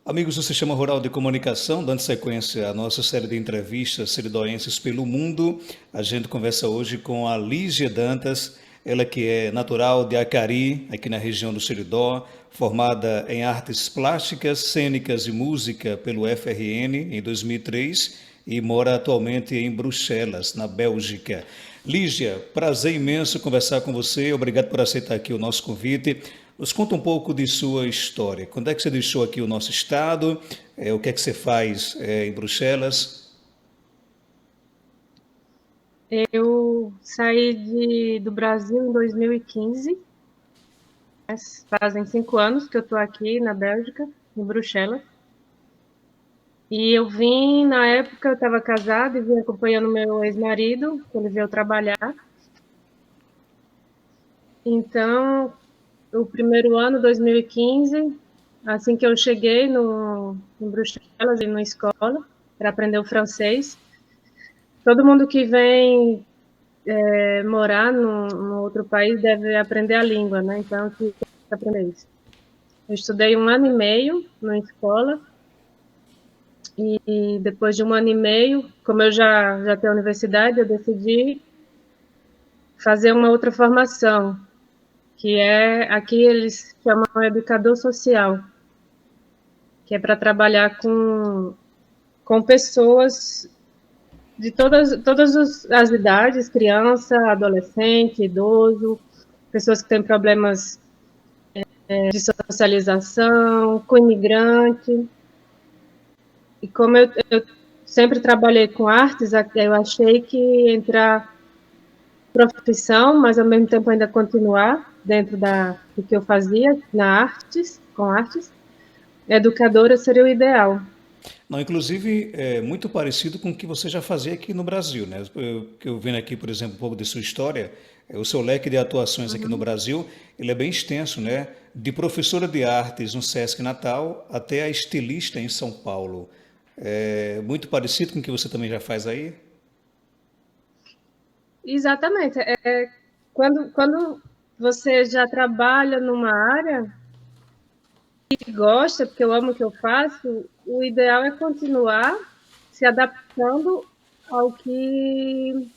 Amigos do Sistema Rural de Comunicação, dando sequência à nossa série de entrevistas seridoenses pelo mundo, a gente conversa hoje com a Lígia Dantas, ela que é natural de Acari, aqui na região do Seridó, formada em artes plásticas, cênicas e música pelo FRN em 2003 e mora atualmente em Bruxelas, na Bélgica. Lígia, prazer imenso conversar com você, obrigado por aceitar aqui o nosso convite. Nos conta um pouco de sua história. Quando é que você deixou aqui o nosso estado? O que é que você faz em Bruxelas? Eu saí do Brasil em 2015, fazem 5 anos que eu estou aqui na Bélgica, em Bruxelas. E eu vim, na época, eu estava casada e vim acompanhando meu ex-marido, que ele veio trabalhar. Então, o primeiro ano, 2015, assim que eu cheguei em Bruxelas, na escola, para aprender o francês, todo mundo que vem morar no outro país deve aprender a língua, né? Então, eu tive que aprender isso. Eu estudei 1 ano e meio na escola e depois de 1 ano e meio, como eu já tenho universidade, eu decidi fazer uma outra formação, que é, aqui eles chamam educador social, que é para trabalhar com pessoas de todas as idades, criança, adolescente, idoso, pessoas que têm problemas de socialização, com imigrante. E como eu sempre trabalhei com artes, eu achei que entrar profissão, mas ao mesmo tempo ainda continuar dentro do que eu fazia com artes, educadora seria o ideal. Não, inclusive, é muito parecido com o que você já fazia aqui no Brasil, né? Que eu vendo aqui, por exemplo, um pouco de sua história, o seu leque de atuações aqui no Uhum. Brasil, ele é bem extenso, né? De professora de artes no Sesc Natal até a estilista em São Paulo. É muito parecido com o que você também já faz aí? Exatamente. Quando você já trabalha numa área e gosta, porque eu amo o que eu faço, o ideal é continuar se adaptando ao que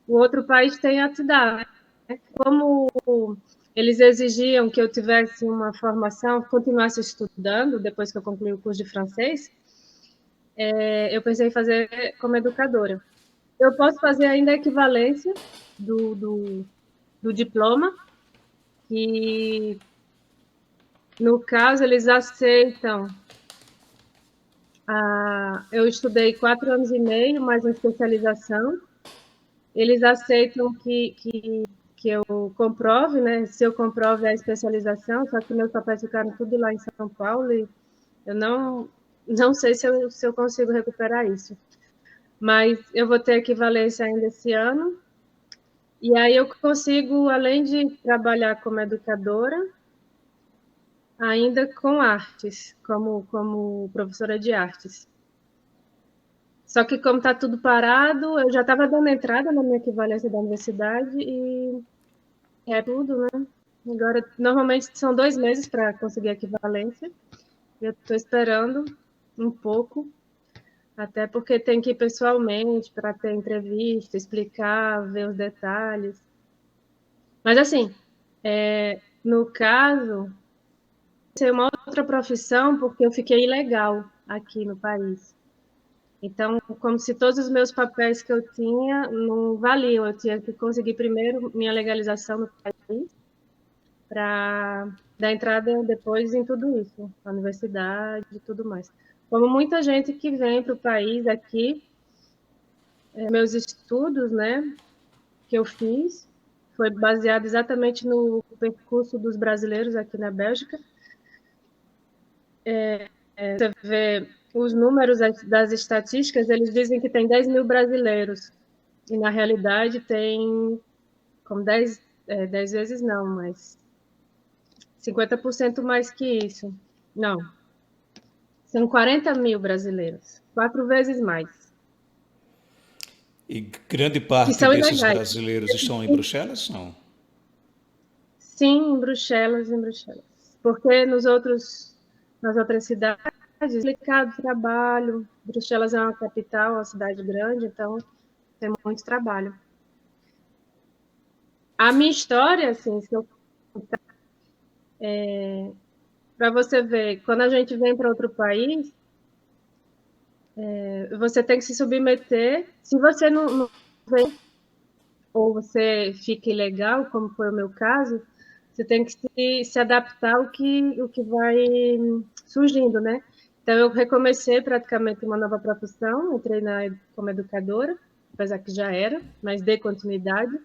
o outro país tem a te dar, né? Como eles exigiam que eu tivesse uma formação, continuasse estudando depois que eu concluí o curso de francês, eu pensei em fazer como educadora. Eu posso fazer ainda a equivalência do, do, do diploma, que no caso eles aceitam. Eu estudei 4 anos e meio, mais uma especialização. Eles aceitam que eu comprove, né? Se eu comprove a especialização, só que meus papéis ficaram tudo lá em São Paulo e eu não sei se eu consigo recuperar isso. Mas eu vou ter equivalência ainda esse ano. E aí eu consigo, além de trabalhar como educadora, ainda com artes, como professora de artes. Só que como está tudo parado, eu já estava dando entrada na minha equivalência da universidade e é tudo, né? Agora, normalmente são 2 meses para conseguir a equivalência. Eu estou esperando um pouco, até porque tem que ir pessoalmente para ter entrevista, explicar, ver os detalhes. Mas assim, no caso, é uma outra profissão porque eu fiquei ilegal aqui no país. Então, como se todos os meus papéis que eu tinha não valiam, eu tinha que conseguir primeiro minha legalização no país para dar entrada depois em tudo isso, a universidade e tudo mais. Como muita gente que vem para o país aqui, meus estudos, né, que eu fiz, foi baseado exatamente no percurso dos brasileiros aqui na Bélgica. Você vê os números das estatísticas, eles dizem que tem 10 mil brasileiros, e na realidade tem como 10 vezes não, mas 50% mais que isso. Não, são 40 mil brasileiros, 4 vezes mais, E grande que parte são desses ilegais. brasileiros estão em Bruxelas? Não. Sim, em Bruxelas, porque nas outras cidades complicado trabalho. Bruxelas é uma capital, uma cidade grande, então tem muito trabalho. A minha história, assim, se eu para você ver, quando a gente vem para outro país, você tem que se submeter. Se você não vem, ou você fica ilegal, como foi o meu caso, você tem que se adaptar ao que vai surgindo, né? Então, eu recomecei praticamente uma nova profissão, entrei como educadora, apesar que já era, mas dei continuidade.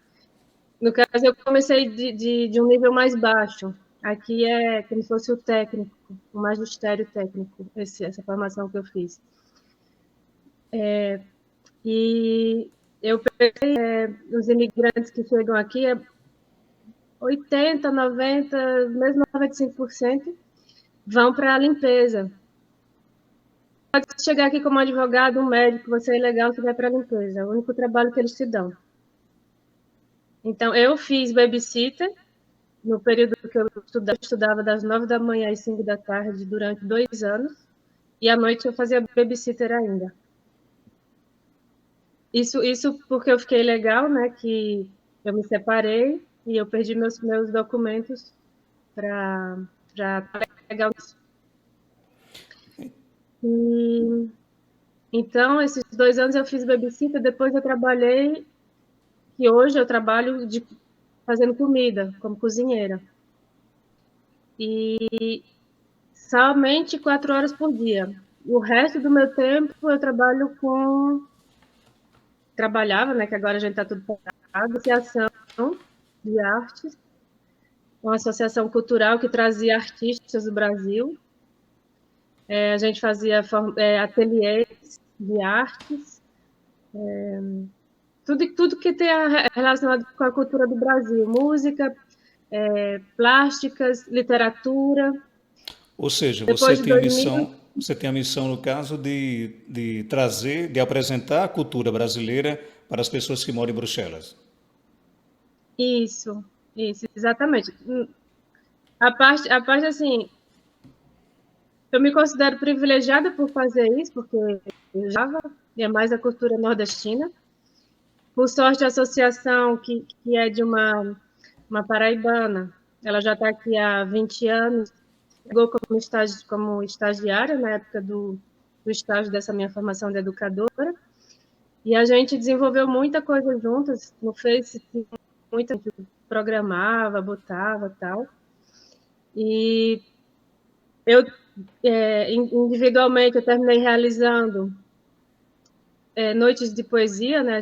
No caso, eu comecei de um nível mais baixo. Aqui é como se fosse o técnico, o magistério técnico, essa formação que eu fiz. E eu peguei os imigrantes que chegam aqui, 80, 90, mesmo 95%, vão para a limpeza. Pode chegar aqui como advogado, um médico, você é ilegal, você vai para a limpeza. É o único trabalho que eles te dão. Então, eu fiz babysitter no período que eu estudava das 9 da manhã às 5 da tarde durante 2 anos. E à noite eu fazia babysitter ainda. Isso porque eu fiquei legal, né? Que eu me separei e eu perdi meus documentos para legal. E, então, esses 2 anos eu fiz babysitter, depois eu trabalhei, e hoje eu trabalho fazendo comida, como cozinheira. E somente 4 horas por dia. O resto do meu tempo eu trabalho trabalhava, né, que agora a gente está tudo parado, associação de artes, uma associação cultural que trazia artistas do Brasil. A gente fazia ateliês de artes, tudo que tem relacionado com a cultura do Brasil, música, plásticas, literatura. Ou seja, Depois de 2000, você tem a missão, no caso, de trazer, de apresentar a cultura brasileira para as pessoas que moram em Bruxelas. Isso, exatamente. A parte assim, eu me considero privilegiada por fazer isso, porque eu já é mais a cultura nordestina. Por sorte, a associação, que é de uma paraibana, ela já está aqui há 20 anos, chegou como estagiária na época do estágio dessa minha formação de educadora, e a gente desenvolveu muita coisa juntas no Face, muita gente programava, botava tal. E eu, individualmente, eu terminei realizando noites de poesia, né?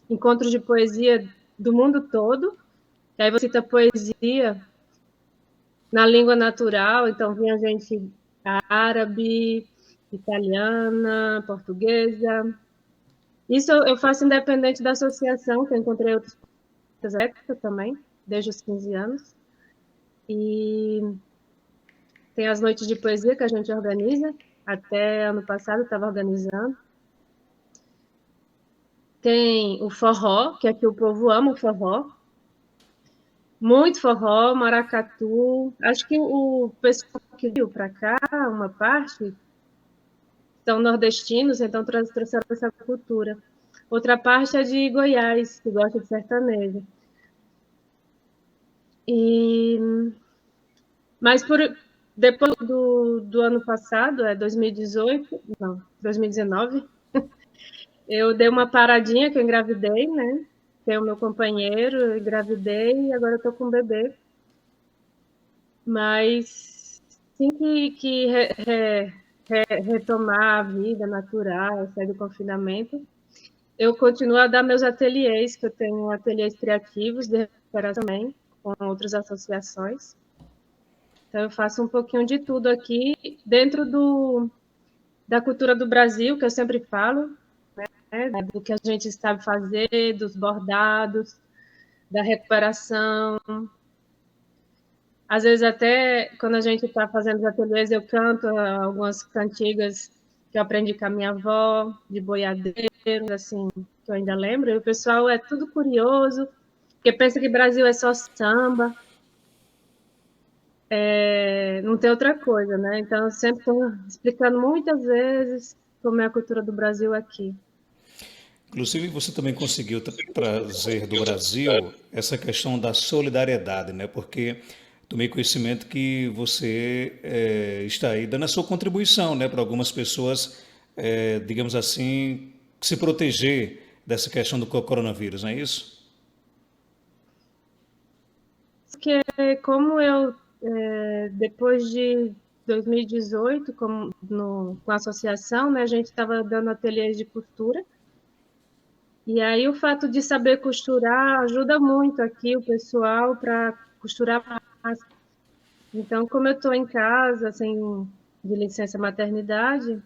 Encontros de poesia do mundo todo. E aí você cita poesia na língua natural, então vinha gente árabe, italiana, portuguesa. Isso eu faço independente da associação, que eu encontrei outros poetas também, desde os 15 anos. E tem as noites de poesia que a gente organiza, até ano passado estava organizando. Tem o forró, que aqui o povo ama o forró. Muito forró, maracatu. Acho que o pessoal que veio para cá, uma parte, são nordestinos, então trouxeram essa cultura. Outra parte é de Goiás, que gosta de sertanejo. Mas depois do ano passado, 2018, não, 2019, eu dei uma paradinha que eu engravidei, né? Tenho o meu companheiro, eu engravidei e agora eu tô com um bebê. Mas assim que retomar a vida natural, sair do confinamento, eu continuo a dar meus ateliês, que eu tenho ateliês criativos de recuperação também, com outras associações. Então, eu faço um pouquinho de tudo aqui, dentro da cultura do Brasil, que eu sempre falo, né, do que a gente sabe fazer, dos bordados, da recuperação. Às vezes, até quando a gente está fazendo os ateliês, eu canto algumas cantigas que eu aprendi com a minha avó, de boiadeiro, assim, que eu ainda lembro. E o pessoal é tudo curioso, porque pensa que Brasil é só samba. não tem outra coisa, né? Então, eu sempre estou explicando muitas vezes como é a cultura do Brasil aqui. Inclusive, você também conseguiu trazer do Brasil essa questão da solidariedade, né? Porque tomei conhecimento que você está aí dando a sua contribuição, né, para algumas pessoas, digamos assim, se proteger dessa questão do coronavírus, não é isso? Porque como eu, depois de 2018, com a associação, né, a gente estava dando ateliês de costura. E aí o fato de saber costurar ajuda muito aqui o pessoal para costurar mais. Então, como eu estou em casa, sem de licença maternidade,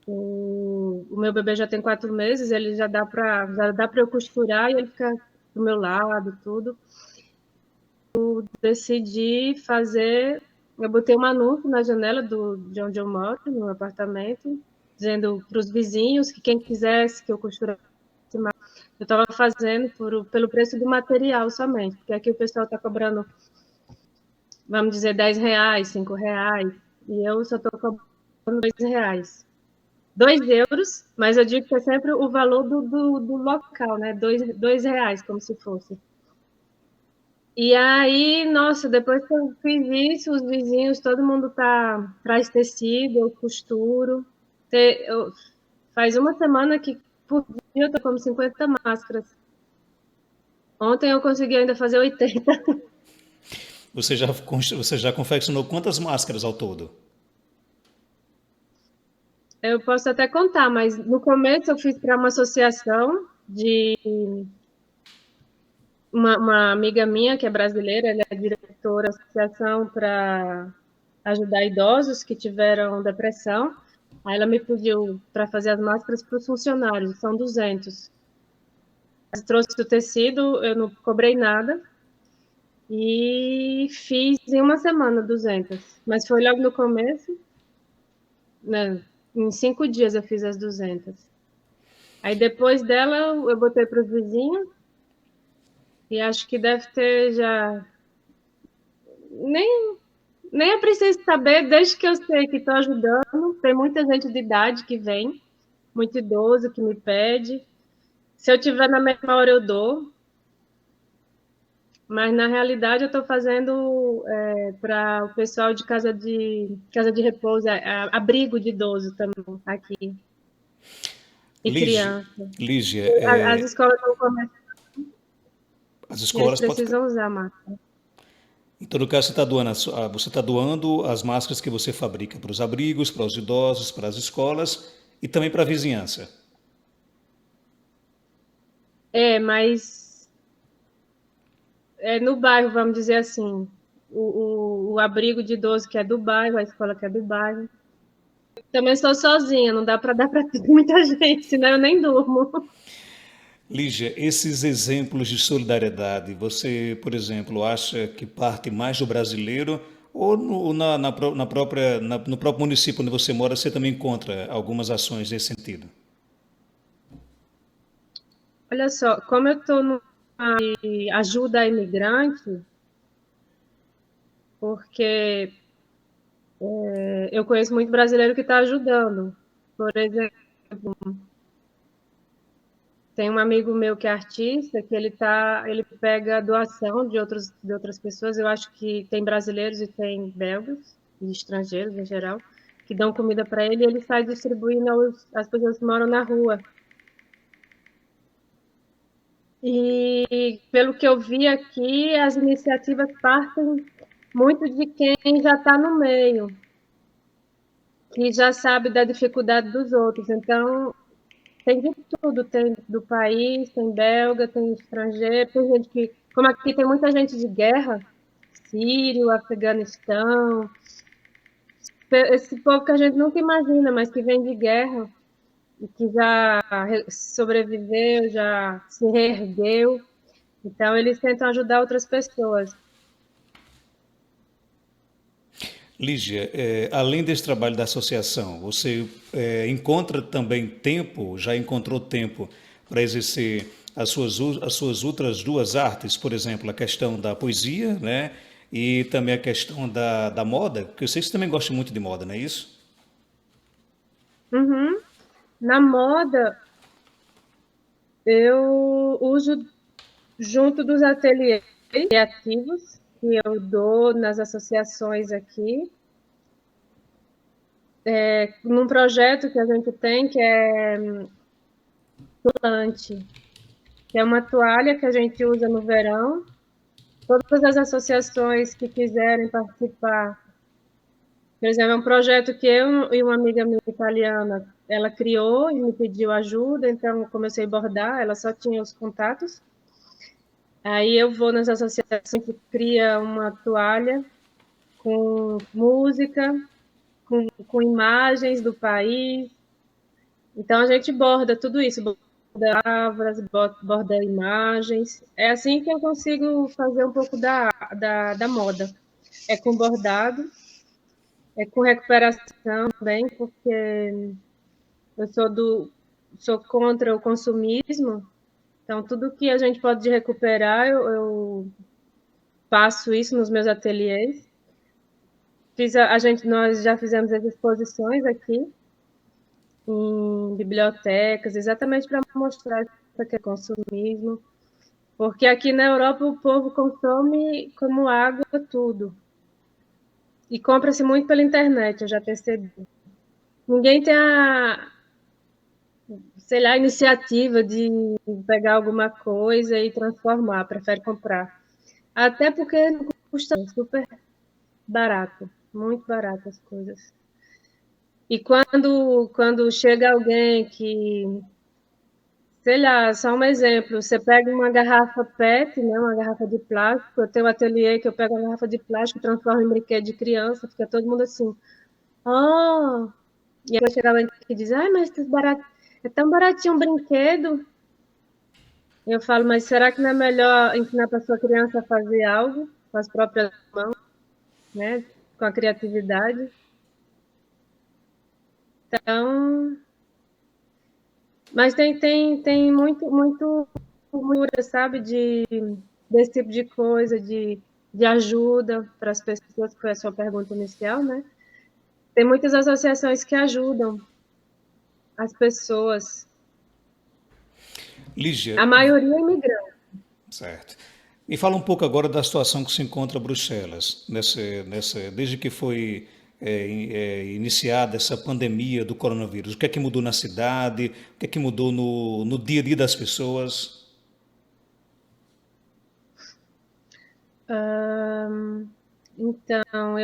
o meu bebê já tem 4 meses, ele já dá para eu costurar e ele fica do meu lado, tudo. Decidi fazer, eu botei um anúncio na janela de onde eu moro, no apartamento, dizendo para os vizinhos que quem quisesse que eu costurasse mais, eu estava fazendo pelo preço do material somente, porque aqui o pessoal está cobrando, vamos dizer, R$ 10, R$ 5, e eu só estou cobrando R$ 2. 2 euros, mas eu digo que é sempre o valor do local, né? Dois reais, como se fosse. E aí, nossa, depois que eu fiz isso, os vizinhos, todo mundo traz tecido, eu costuro. Faz uma semana que por dia eu tô com 50 máscaras. Ontem eu consegui ainda fazer 80. Você já confeccionou quantas máscaras ao todo? Eu posso até contar, mas no começo eu fiz para uma associação de uma amiga minha que é brasileira, ela é diretora da associação para ajudar idosos que tiveram depressão. Aí ela me pediu para fazer as máscaras para os funcionários, são 200. Eu trouxe o tecido, eu não cobrei nada e fiz em uma semana 200. Mas foi logo no começo, né? Em 5 dias eu fiz as 200. Aí depois dela eu botei para os vizinhos e acho que deve ter já nem nem é preciso saber, desde que eu sei que estou ajudando. Tem muita gente de idade que vem, muito idoso que me pede. Se eu tiver na mesma hora, eu dou. Mas, na realidade, eu estou fazendo para o pessoal de casa de repouso, abrigo de idoso também, aqui. E Lígia, criança. Lígia, As escolas estão começando as e eles escolas podem. precisam usar máscara. Em todo caso, você está doando as máscaras que você fabrica para os abrigos, para os idosos, para as escolas e também para a vizinhança. Mas no bairro, vamos dizer assim, o abrigo de idoso que é do bairro, a escola que é do bairro. Também sou sozinha, não dá para dar para muita gente, senão eu nem durmo. Lígia, esses exemplos de solidariedade, você, por exemplo, acha que parte mais do brasileiro ou no próprio município onde você mora, você também encontra algumas ações nesse sentido? Olha só, como eu estou no ajuda a imigrante, porque eu conheço muito brasileiro que está ajudando. Por exemplo, tem um amigo meu que é artista, que ele pega doação de outras pessoas. Eu acho que tem brasileiros e tem belgas, e estrangeiros em geral, que dão comida para ele e ele sai distribuindo às pessoas que moram na rua. E pelo que eu vi aqui, as iniciativas partem muito de quem já está no meio, que já sabe da dificuldade dos outros. Então, tem de tudo, tem do país, tem belga, tem estrangeiro, tem gente que, como aqui tem muita gente de guerra, Sírio, Afeganistão, esse povo que a gente nunca imagina, mas que vem de guerra e que já sobreviveu, já se reergueu. Então, eles tentam ajudar outras pessoas. Lígia, além desse trabalho da associação, você encontra também tempo, já encontrou tempo para exercer as suas outras duas artes, por exemplo, a questão da poesia, né? e também a questão da moda, que eu sei que você também gosta muito de moda, não é isso? Uhum. Na moda, eu uso junto dos ateliês criativos que eu dou nas associações aqui, num projeto que a gente tem que é Tulante, que é uma toalha que a gente usa no verão. Todas as associações que quiserem participar, por exemplo, é um projeto que eu e uma amiga minha italiana, ela criou e me pediu ajuda, então eu comecei a bordar, ela só tinha os contatos. Aí eu vou nas associações que cria uma toalha com música, com imagens do país. Então a gente borda tudo isso, borda palavras, borda imagens. É assim que eu consigo fazer um pouco da moda. É com bordado, é com recuperação também, porque eu sou contra o consumismo. Então tudo que a gente pode recuperar, eu faço isso nos meus ateliês. Nós já fizemos as exposições aqui em bibliotecas, exatamente para mostrar isso que é consumismo, porque aqui na Europa o povo consome como água tudo, e compra-se muito pela internet, eu já percebi. Ninguém tem sei lá, a iniciativa de pegar alguma coisa e transformar, prefere comprar. Até porque não custa super barato, muito barato as coisas. E quando chega alguém que, sei lá, só um exemplo, você pega uma garrafa PET, né, uma garrafa de plástico, eu tenho um ateliê que eu pego a garrafa de plástico e transformo em brinquedo de criança, fica todo mundo assim, oh! E aí chega alguém que diz, ai, mas é tão baratinho um brinquedo. Eu falo, mas será que não é melhor ensinar para sua criança a fazer algo com as próprias mãos, né, com a criatividade? Então, mas tem muito, sabe, desse tipo de coisa, de ajuda para as pessoas, que foi a sua pergunta inicial, né? Tem muitas associações que ajudam as pessoas, Lígia, a maioria é imigrante. certo. Me fala um pouco agora da situação que se encontra Bruxelas, desde que foi iniciada essa pandemia do coronavírus. O que é que mudou na cidade? O que é que mudou no dia a dia das pessoas? Então,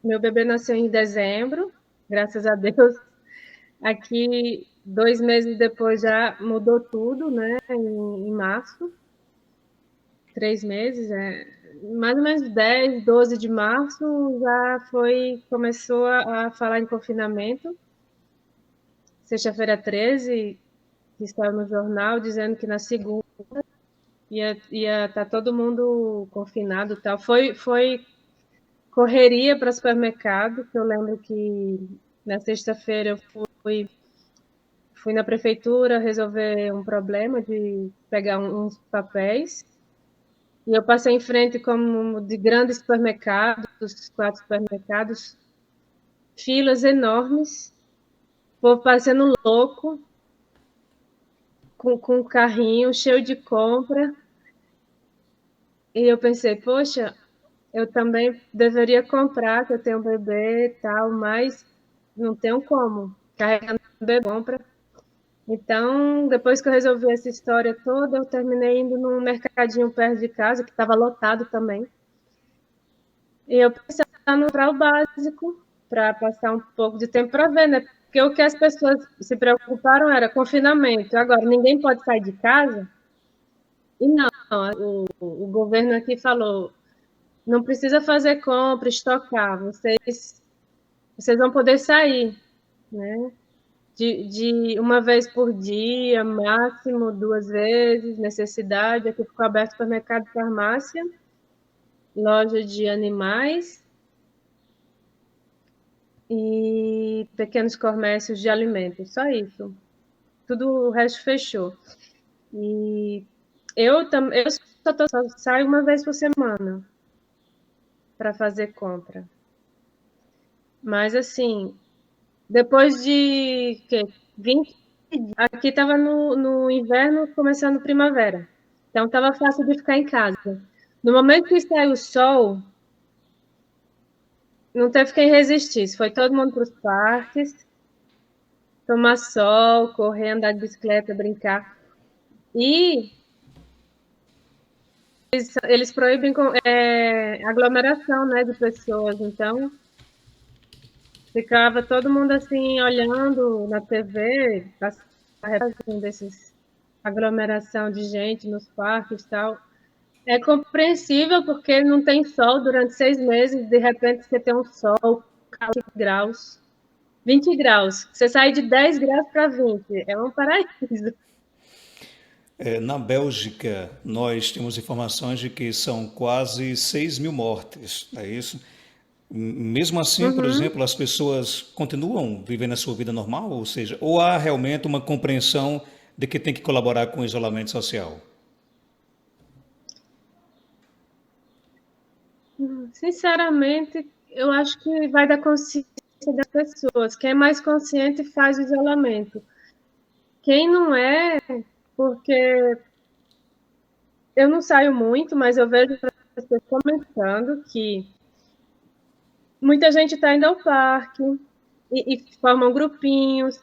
meu bebê nasceu em dezembro, graças a Deus. Aqui, 2 meses depois, já mudou tudo, né? Em março, 3 meses, mais ou menos 10, 12 de março, começou a falar em confinamento. Sexta-feira 13, que estava no jornal, dizendo que na segunda ia estar todo mundo confinado e tal. Foi correria para o supermercado, que eu lembro que na sexta-feira eu fui na prefeitura resolver um problema de pegar uns papéis. E eu passei em frente como de grandes supermercados, 4 supermercados, filas enormes, o povo parecendo louco, com um carrinho cheio de compra. E eu pensei, poxa, eu também deveria comprar, que eu tenho um bebê e tal, mas não tenho como. Carregando o bebê compra. Então, depois que eu resolvi essa história toda, eu terminei indo num mercadinho perto de casa, que estava lotado também. E eu pensava no comprar o básico, para passar um pouco de tempo para ver, né? Porque o que as pessoas se preocuparam era confinamento. Agora, ninguém pode sair de casa. E não, o governo aqui falou, não precisa fazer compra, estocar, vocês vão poder sair, né? De uma vez por dia, máximo 2 vezes, necessidade. Aqui ficou aberto supermercado, farmácia, loja de animais e pequenos comércios de alimentos, só isso. Tudo o resto fechou. E eu só saio uma vez por semana. para fazer compra. Mas, assim, depois de 20 dias, aqui estava no inverno, começando primavera. Então, estava fácil de ficar em casa. No momento que saiu o sol, não teve quem resistisse. Foi todo mundo para os parques, tomar sol, correr, andar de bicicleta, brincar. E eles proíbem aglomeração, né, de pessoas. Então, ficava todo mundo assim, olhando na TV, a reportagem desses aglomeração de gente nos parques e tal. É compreensível porque não tem sol durante 6 meses, de repente você tem um sol, 20 graus. 20 graus. Você sai de 10 graus para 20. É um paraíso. Na Bélgica, nós temos informações de que são quase 6 mil mortes, é isso? Mesmo assim, por Uhum. exemplo, as pessoas continuam vivendo a sua vida normal, ou seja, ou há realmente uma compreensão de que tem que colaborar com o isolamento social? Sinceramente, eu acho que vai da consciência das pessoas. Quem é mais consciente faz o isolamento. Quem não é, porque eu não saio muito, mas eu vejo as pessoas comentando que muita gente está indo ao parque e formam grupinhos.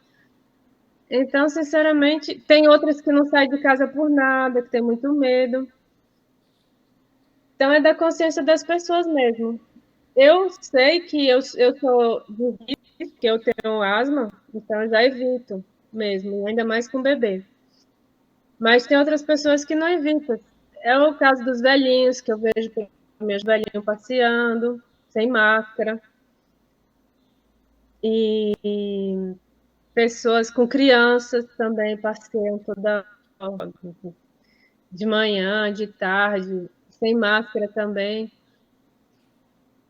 Então, sinceramente, tem outras que não saem de casa por nada, que tem muito medo. Então, é da consciência das pessoas mesmo. Eu sei que eu sou de risco, que eu tenho asma, então eu já evito mesmo, ainda mais com bebê. Mas tem outras pessoas que não evitam. É o caso dos velhinhos, que eu vejo meus velhinhos passeando, sem máscara. E pessoas com crianças também passeiam toda hora, de manhã, de tarde, sem máscara também.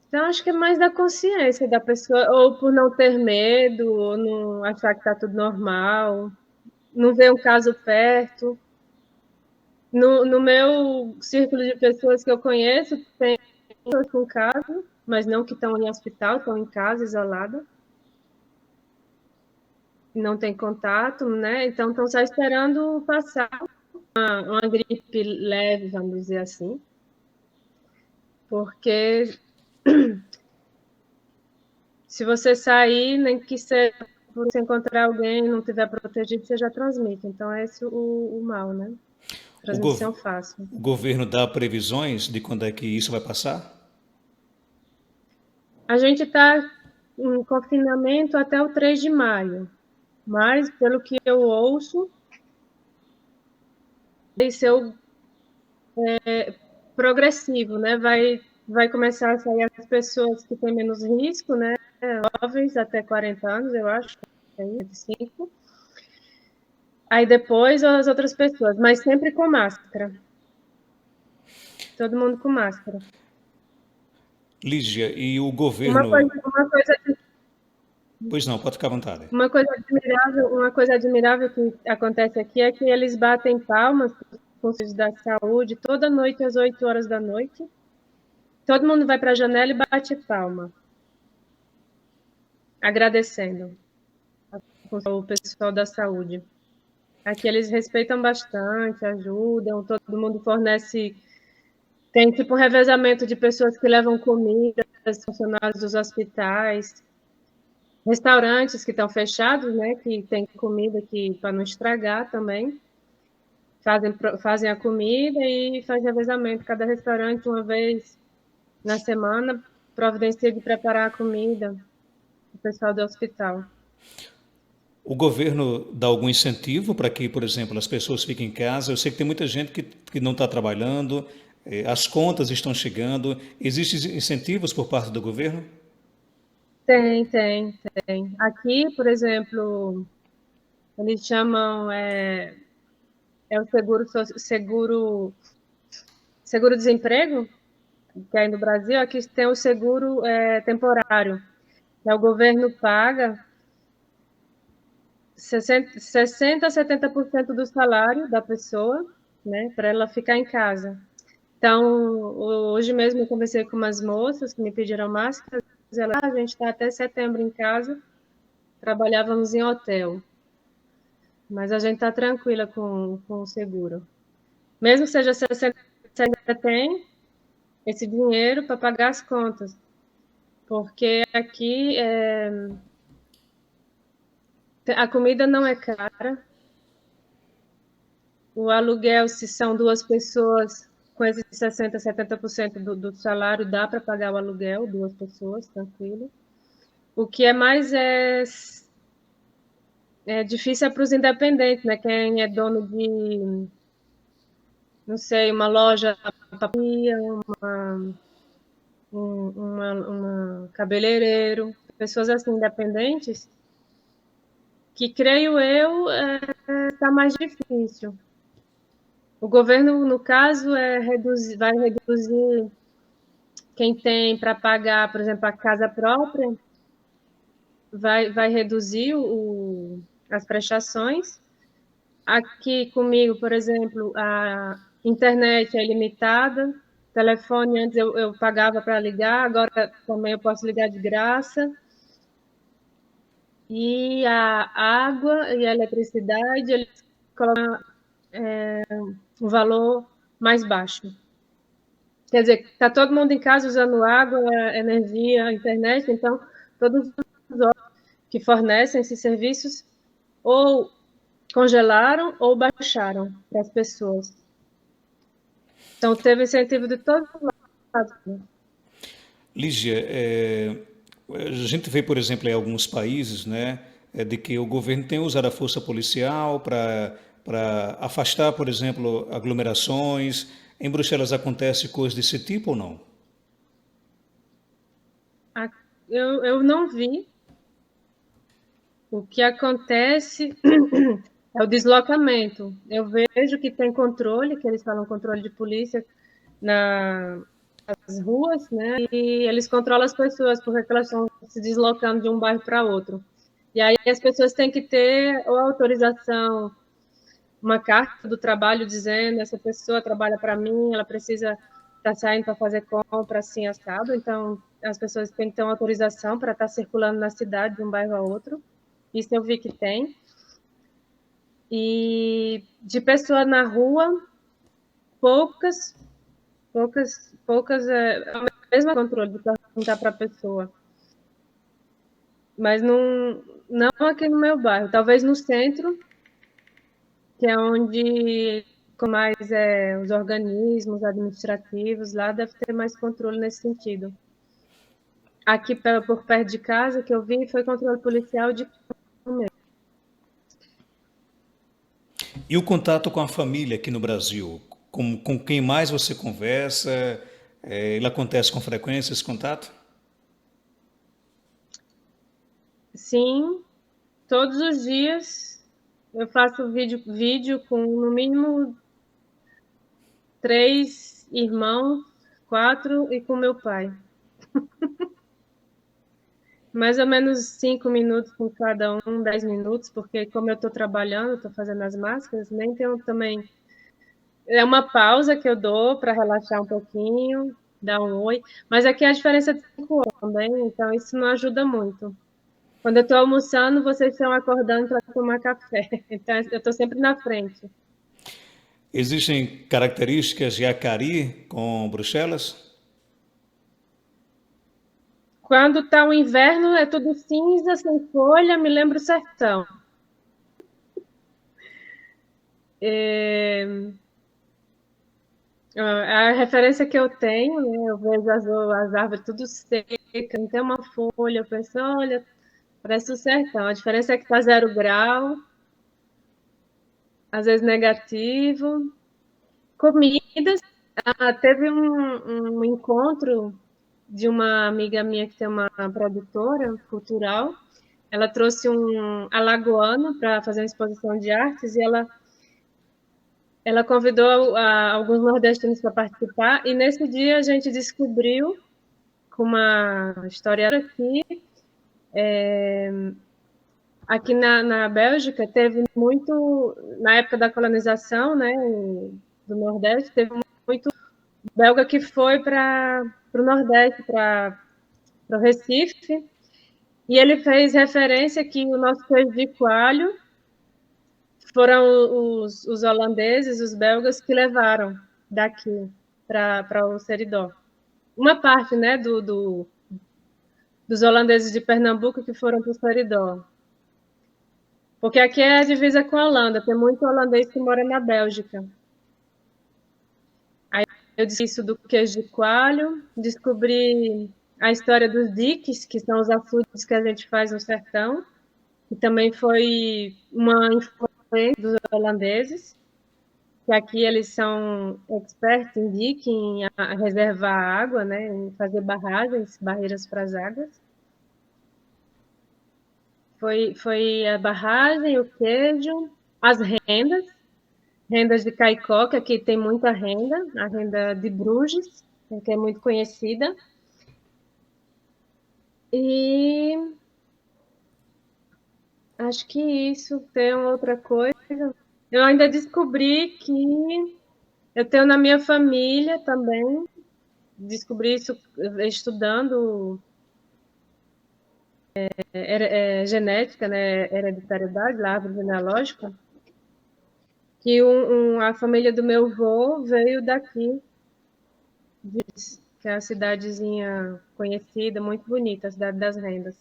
Então, acho que é mais da consciência da pessoa, ou por não ter medo, ou não achar que está tudo normal, não ver um caso perto. No meu círculo de pessoas que eu conheço, tem pessoas com caso, mas não que estão em hospital, estão em casa, isoladas, não tem contato, né? Então, estão só esperando passar uma gripe leve, vamos dizer assim, porque se você sair, nem que seja por você encontrar alguém e não tiver protegido, você já transmite. Então, é esse o mal, né? O, gov- Transmissão fácil. o governo dá previsões de quando é que isso vai passar? A gente está em confinamento até o 3 de maio, mas, pelo que eu ouço, vai ser progressivo, né? Vai começar a sair as pessoas que têm menos risco, né? Jovens até 40 anos, eu acho, 25. Aí depois as outras pessoas, mas sempre com máscara. Todo mundo com máscara. Lígia, e o Uma governo. coisa, uma coisa, Pois não, pode ficar à vontade. uma coisa admirável que acontece aqui é que eles batem palmas para os funcionários da saúde toda noite às 8 horas da noite. Todo mundo vai para a janela e bate palma, agradecendo o pessoal da saúde. Aqui eles respeitam bastante, ajudam, todo mundo fornece. Tem tipo um revezamento de pessoas que levam comida, funcionários dos hospitais, restaurantes que estão fechados, né? Que tem comida que para não estragar também. Fazem a comida e fazem revezamento. Cada restaurante, uma vez na semana, providencia de preparar a comida para o pessoal do hospital. O governo dá algum incentivo para que, por exemplo, as pessoas fiquem em casa? Eu sei que tem muita gente que não está trabalhando, as contas estão chegando. Existem incentivos por parte do governo? Tem. Aqui, por exemplo, eles chamam o seguro-desemprego, que é aí no Brasil, aqui tem o seguro temporário, que o governo paga 60 a 70% do salário da pessoa, né, para ela ficar em casa. Então, hoje mesmo eu conversei com umas moças que me pediram máscaras, a gente está até setembro em casa, trabalhávamos em hotel, mas a gente está tranquila com o seguro. Mesmo que seja 60, você ainda tem esse dinheiro para pagar as contas, porque aqui a comida não é cara, o aluguel, se são duas pessoas, com esses 60%, 70% do salário, dá para pagar o aluguel, duas pessoas, tranquilo. O que é mais difícil é para os independentes, né? Quem é dono de, não sei, uma loja, uma cabeleireiro, pessoas assim independentes, que creio eu está mais difícil. O governo, no caso, vai reduzir quem tem para pagar, por exemplo, a casa própria, vai reduzir as prestações. Aqui comigo, por exemplo, a internet é ilimitada, telefone antes eu pagava para ligar, agora também eu posso ligar de graça. E a água e a eletricidade, eles colocam um valor mais baixo. Quer dizer, está todo mundo em casa usando água, energia, internet, então todos os órgãos que fornecem esses serviços ou congelaram ou baixaram para as pessoas. Então teve incentivo de todos os lados. Né? Lígia, a gente vê, por exemplo, em alguns países, né, de que o governo tem usado a força policial para afastar, por exemplo, aglomerações. Em Bruxelas acontece coisa desse tipo ou não? Eu não vi. O que acontece é o deslocamento. Eu vejo que tem controle, que eles falam controle de polícia nas ruas, né? E eles controlam as pessoas porque elas estão se deslocando de um bairro para outro. E aí as pessoas têm que ter ou autorização, uma carta do trabalho dizendo essa pessoa trabalha para mim, ela precisa estar saindo para fazer compra assim assado. Então as pessoas têm que ter uma autorização para estar circulando na cidade de um bairro a outro. Isso eu vi que tem. E de pessoa na rua, poucas, é o mesmo controle de perguntar para a pessoa. Mas não aqui no meu bairro, talvez no centro, que é onde com mais os organismos administrativos, lá deve ter mais controle nesse sentido. Aqui por perto de casa, que eu vi, foi controle policial de E o contato com a família aqui no Brasil? Com quem mais você conversa? Ele acontece com frequência, esse contato? Sim, todos os dias eu faço vídeo com no mínimo 3 irmãos, 4 e com meu pai. Mais ou menos 5 minutos com cada um, 10 minutos, porque como eu estou trabalhando, estou fazendo as máscaras, nem tenho também. É uma pausa que eu dou para relaxar um pouquinho, dar um oi. Mas aqui a diferença é de 5 horas também, então isso não ajuda muito. Quando eu estou almoçando, vocês estão acordando para tomar café. Então eu estou sempre na frente. Existem características de Acari com Bruxelas? Quando está o inverno, é tudo cinza, sem folha, me lembra o sertão. A referência que eu tenho, né, eu vejo as árvores tudo secas, não tem uma folha, eu penso, olha, parece o sertão. A diferença é que está 0 grau, às vezes negativo. Comidas, teve um encontro de uma amiga minha que tem uma produtora cultural. Ela trouxe um alagoano para fazer uma exposição de artes e ela convidou alguns nordestinos para participar. E nesse dia a gente descobriu, com uma historiadora aqui na Bélgica, teve muito, na época da colonização, né, do Nordeste, teve muito belga que foi para o Nordeste, para o Recife, e ele fez referência que o nosso queijo de coalho foram os holandeses, os belgas, que levaram daqui para o Seridó. Uma parte, né, dos holandeses de Pernambuco que foram para o Seridó. Porque aqui é a divisa com a Holanda, tem muito holandês que mora na Bélgica. Aí eu disse isso do queijo de coalho, descobri a história dos diques, que são os açudes que a gente faz no sertão, que também foi uma influência dos holandeses, que aqui eles são expertos em dique, em reservar água, né, em fazer barragens, barreiras para as águas. Foi a barragem, o queijo, as rendas de Caicó, que aqui tem muita renda, a renda de Bruges, que é muito conhecida. E acho que isso. Tem outra coisa. Eu ainda descobri que eu tenho na minha família também, descobri isso estudando genética, né, hereditariedade, árvore genealógica, que a família do meu avô veio daqui, que é uma cidadezinha conhecida, muito bonita, a Cidade das Rendas.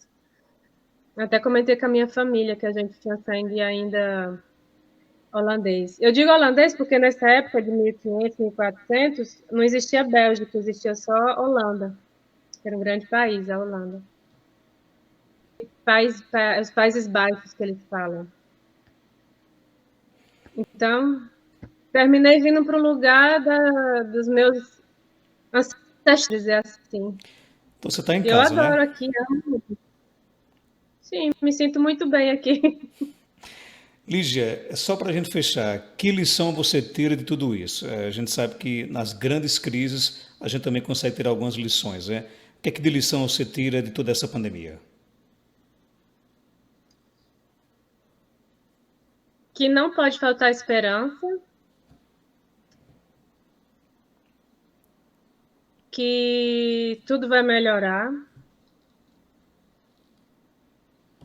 Até comentei com a minha família que a gente tinha sangue ainda holandês. Eu digo holandês porque nessa época de 1500, 1400, não existia Bélgica, existia só Holanda, que era um grande país, a Holanda. Os Países Baixos que eles falam. Então, terminei vindo para o lugar dos meus ancestrais, dizer assim. Então você está em Eu casa, né? adoro aqui, amo. Sim, me sinto muito bem aqui. Lígia, só para a gente fechar, que lição você tira de tudo isso? A gente sabe que nas grandes crises a gente também consegue tirar algumas lições, né? O que é que de lição você tira de toda essa pandemia? Que não pode faltar esperança, que tudo vai melhorar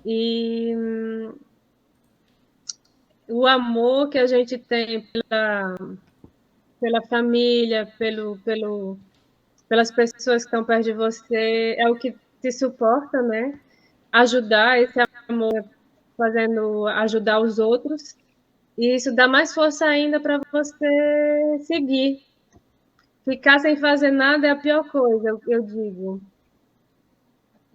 e o amor que a gente tem pela família, pelas pessoas que estão perto de você, é o que te suporta, né? Ajudar esse amor fazendo ajudar os outros, e isso dá mais força ainda para você seguir. Ficar sem fazer nada é a pior coisa, eu digo.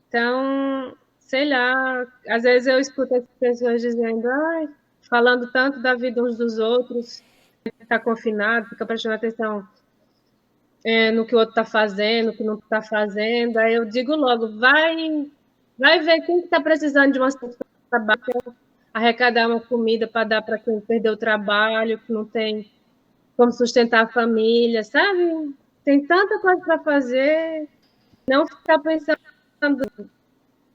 Então, sei lá, às vezes eu escuto as pessoas dizendo, ai, falando tanto da vida uns dos outros, está confinado, fica prestando atenção no que o outro está fazendo, no que não está fazendo. Aí eu digo logo, vai ver quem está precisando de uma trabalho, arrecadar uma comida para dar para quem perdeu o trabalho, que não tem como sustentar a família, sabe? Tem tanta coisa para fazer, não ficar pensando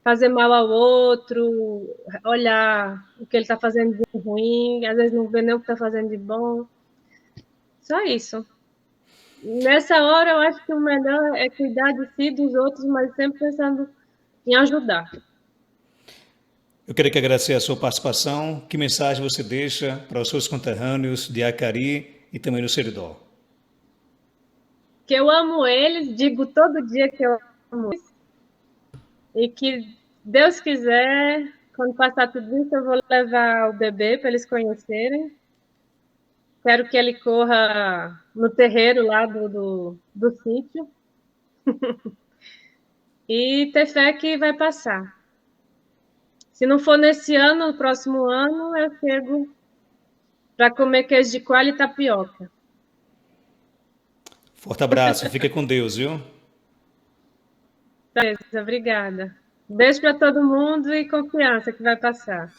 fazer mal ao outro, olhar o que ele está fazendo de ruim, às vezes não vê nem o que está fazendo de bom. Só isso. Nessa hora, eu acho que o melhor é cuidar de si, dos outros, mas sempre pensando em ajudar. Eu queria que agradecer a sua participação. Que mensagem você deixa para os seus conterrâneos de Acari e também no Seridó? Que eu amo eles, digo todo dia que eu amo eles, e que Deus quiser, quando passar tudo isso, eu vou levar o bebê para eles conhecerem. Quero que ele corra no terreiro lá do sítio. E ter fé que vai passar. Se não for nesse ano, no próximo ano, eu chego para comer queijo de coalho e tapioca. Forte abraço, fica com Deus, viu? Beleza, obrigada. Beijo para todo mundo e confiança que vai passar.